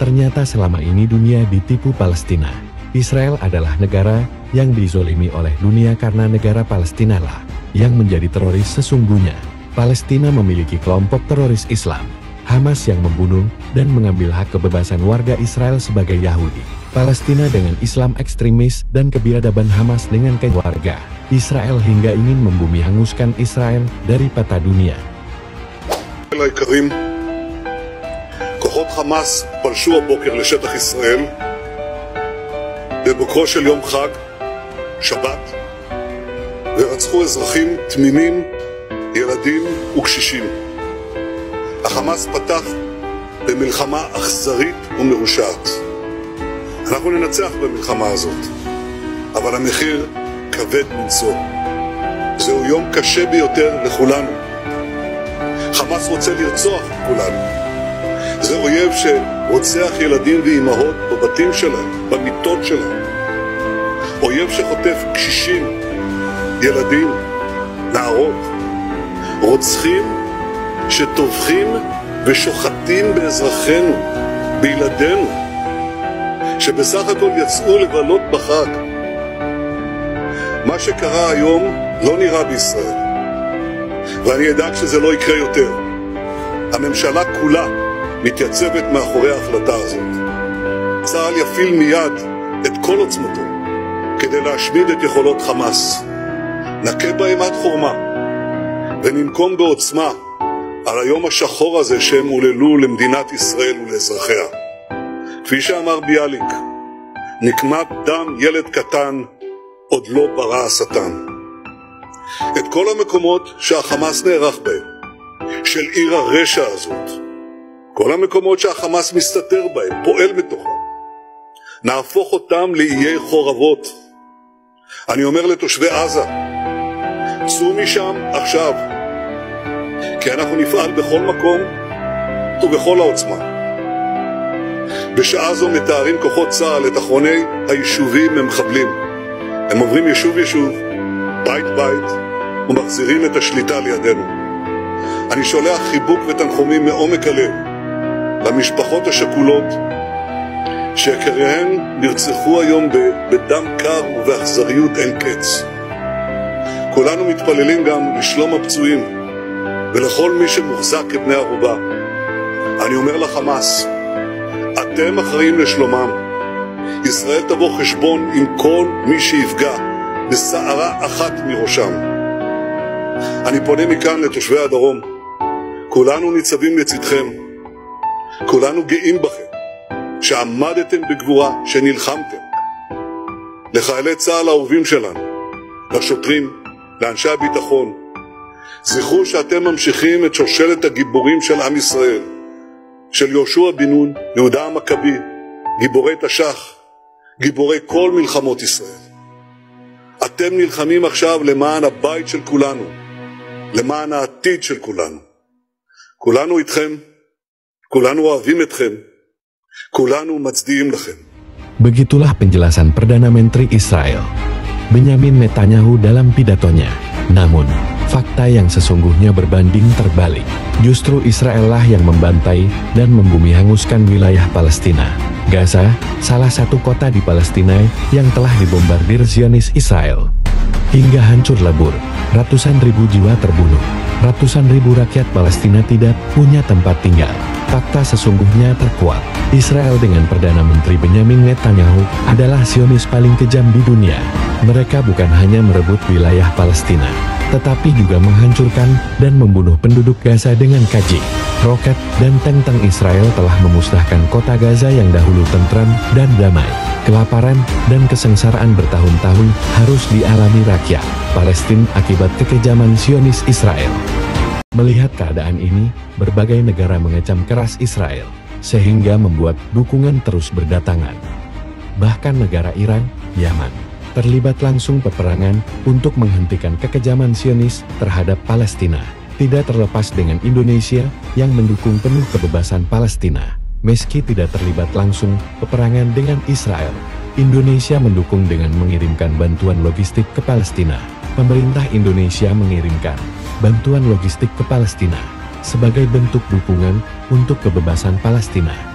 Ternyata selama ini dunia ditipu Palestina. Israel adalah negara yang dizolimi oleh dunia karena negara Palestina lah yang menjadi teroris sesungguhnya. Palestina memiliki kelompok teroris Islam, Hamas yang membunuh dan mengambil hak kebebasan warga Israel sebagai Yahudi. Palestina dengan Islam ekstremis dan kebiadaban Hamas dengan warga Israel hingga ingin membumi hanguskan Israel dari peta dunia. כוחות חמאס פלשו הבוקר לשטח ישראל בבוקרו של יום חג, שבת, ורצחו אזרחים תמימים, ילדים וקשישים. החמאס פתח במלחמה אכזרית ומרושעת. אנחנו ננצח במלחמה הזאת, אבל המחיר כבד מנשוא. זהו יום קשה ביותר לכולנו. חמאס רוצה לרצוח את כולנו. זה אויב שרוצח ילדים ואימהות בבתים שלהם, במיטות שלהם. אויב שחוטף קשישים, ילדים, נערות. רוצחים שטובחים ושוחטים באזרחינו, בילדינו, שבסך הכל יצאו לבלות בחג. מה שקרה היום לא נראה בישראל, ואני אדאג שזה לא יקרה יותר. הממשלה כולה מתייצבת מאחורי ההחלטה הזאת. צה"ל יפעיל מיד את כל עוצמתו כדי להשמיד את יכולות חמאס. נכה בהם עד חורמה וננקום בעוצמה על היום השחור הזה שהם הוללו למדינת ישראל ולאזרחיה. כפי שאמר ביאליק, נקמת דם ילד קטן עוד לא ברא השטן. את כל המקומות שהחמאס נערך בהם, של עיר הרשע הזאת, כל המקומות שהחמאס מסתתר בהם, פועל בתוכם, נהפוך אותם לאיי חורבות. אני אומר לתושבי עזה, צאו משם עכשיו, כי אנחנו נפעל בכל מקום ובכל העוצמה. בשעה זו מתארים כוחות צה"ל את אחרוני היישובים ממחבלים. הם עוברים יישוב יישוב, בית בית, ומחזירים את השליטה לידינו. אני שולח חיבוק ותנחומים מעומק הלב למשפחות השכולות שיקיריהן נרצחו היום בדם קר ובאכזריות אין קץ. כולנו מתפללים גם לשלום הפצועים ולכל מי שמוחזק כבני ערובה. אני אומר לחמאס, אתם אחראים לשלומם. ישראל תבוא חשבון עם כל מי שיפגע בשערה אחת מראשם. אני פונה מכאן לתושבי הדרום, כולנו ניצבים לצדכם, כולנו גאים בכם שעמדתם בגבורה, שנלחמתם. לחיילי צה"ל האהובים שלנו, לשוטרים, לאנשי הביטחון, זכרו שאתם ממשיכים את שושלת הגיבורים של עם ישראל, של יהושע בן נון, יהודה המכבי, גיבורי תש"ח, גיבורי כל מלחמות ישראל. אתם נלחמים עכשיו למען הבית של כולנו, למען העתיד של כולנו. כולנו איתכם, כולנו אוהבים אתכם, כולנו מצדיעים לכם. Begitulah penjelasan Perdana Menteri Israel, Benyamin Netanyahu dalam pidatonya. Namun, fakta yang sesungguhnya berbanding terbalik. Justru Israel lah yang membantai dan membumi hanguskan wilayah Palestina. Gaza, salah satu kota di Palestina yang telah dibombardir Zionis Israel. Hingga hancur lebur, ratusan ribu jiwa terbunuh. Ratusan ribu rakyat Palestina tidak punya tempat tinggal. Fakta sesungguhnya terkuat. Israel dengan Perdana Menteri Benyamin Netanyahu adalah Zionis paling kejam di dunia. Mereka bukan hanya merebut wilayah Palestina, tetapi juga menghancurkan dan membunuh penduduk Gaza dengan keji. Roket dan tank Israel telah memusnahkan kota Gaza yang dahulu tentram dan damai. Kelaparan dan kesengsaraan bertahun-tahun harus dialami rakyat Palestina akibat kekejaman Zionis Israel. Melihat keadaan ini, berbagai negara mengecam keras Israel, sehingga membuat dukungan terus berdatangan. Bahkan negara Iran, Yaman, terlibat langsung peperangan untuk menghentikan kekejaman Zionis terhadap Palestina. Tidak terlepas dengan Indonesia yang mendukung penuh kebebasan Palestina. Meski tidak terlibat langsung peperangan dengan Israel, Indonesia mendukung dengan mengirimkan bantuan logistik ke Palestina. Pemerintah Indonesia mengirimkan bantuan logistik ke Palestina sebagai bentuk dukungan untuk kebebasan Palestina.